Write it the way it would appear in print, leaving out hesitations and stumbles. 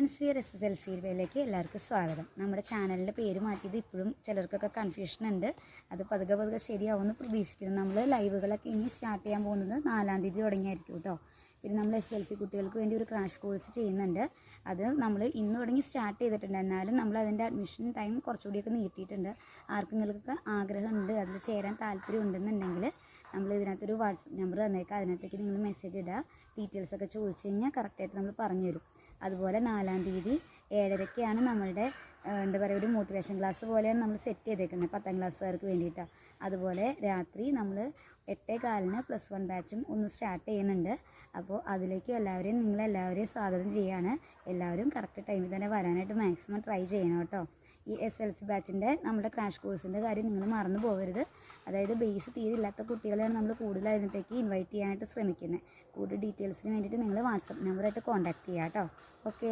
Science wear SSLC എല്ലാവർക്കും സ്വാഗതം. നമ്മുടെ ചാനലിൻ്റെ പേര് മാറ്റിയത് ഇപ്പോഴും ചിലർക്കൊക്കെ കൺഫ്യൂഷൻ ഉണ്ട്. അത് പതുക്കെ ശരിയാവുമെന്ന് പ്രതീക്ഷിക്കുന്നു. നമ്മൾ ലൈവുകളൊക്കെ ഇനി സ്റ്റാർട്ട് ചെയ്യാൻ പോകുന്നത് 4-ാം തീയതി തുടങ്ങിയായിരിക്കും കേട്ടോ. പിന്നെ നമ്മൾ SSLC കുട്ടികൾക്ക് വേണ്ടി ഒരു ക്രാഷ് കോഴ്സ് ചെയ്യുന്നുണ്ട്. അത് നമ്മൾ ഇന്ന് തുടങ്ങി സ്റ്റാർട്ട് ചെയ്തിട്ടുണ്ട്. എന്നാലും നമ്മൾ അതിൻ്റെ അഡ്മിഷൻ ടൈം കുറച്ചുകൂടിയൊക്കെ നീട്ടിയിട്ടുണ്ട്. ആർക്കെങ്കിലുമൊക്കെ ആഗ്രഹമുണ്ട്, അതിൽ ചേരാൻ താല്പര്യം ഉണ്ടെന്നുണ്ടെങ്കിൽ നമ്മൾ ഇതിനകത്തൊരു വാട്സപ്പ് നമ്പർ തന്നേക്കാം. അതിനകത്തേക്ക് നിങ്ങൾ മെസ്സേജ് ഇടുക. ഡീറ്റെയിൽസൊക്കെ ചോദിച്ചു കഴിഞ്ഞാൽ കറക്റ്റായിട്ട് നമ്മൾ പറഞ്ഞു തരും. അതുപോലെ 4-ാം തീയതി 7:30-ക്കാണ് നമ്മളുടെ എന്താ പറയുക, ഒരു മോട്ടിവേഷൻ ക്ലാസ് പോലെയാണ് നമ്മൾ സെറ്റ് ചെയ്തേക്കുന്നത് 10ാം ക്ലാസ്സുകാർക്ക് വേണ്ടിയിട്ടാണ്. അതുപോലെ രാത്രി നമ്മൾ 8:15-ന് +1 ബാച്ചും ഒന്ന് സ്റ്റാർട്ട് ചെയ്യുന്നുണ്ട്. അപ്പോൾ അതിലേക്ക് നിങ്ങളെല്ലാവരെയും സ്വാഗതം ചെയ്യുകയാണ്. എല്ലാവരും കറക്റ്റ് ടൈമിൽ തന്നെ വരാനായിട്ട് മാക്സിമം ട്രൈ ചെയ്യണം കേട്ടോ. ഈ SSLC ബാച്ചിൻ്റെ നമ്മുടെ ക്രാഷ് കോഴ്സിൻ്റെ കാര്യം നിങ്ങൾ മറന്നു പോകരുത്. അതായത് ബേസ് തീരില്ലാത്ത കുട്ടികളെയാണ് നമ്മൾ കൂടുതൽ അതിനകത്തേക്ക് ഇൻവൈറ്റ് ചെയ്യാനായിട്ട് ശ്രമിക്കുന്നത്. കൂടുതൽ ഡീറ്റെയിൽസിന് വേണ്ടിയിട്ട് നിങ്ങൾ വാട്സപ്പ് നമ്പറായിട്ട് കോൺടാക്ട് ചെയ്യുക കേട്ടോ. ഓക്കെ.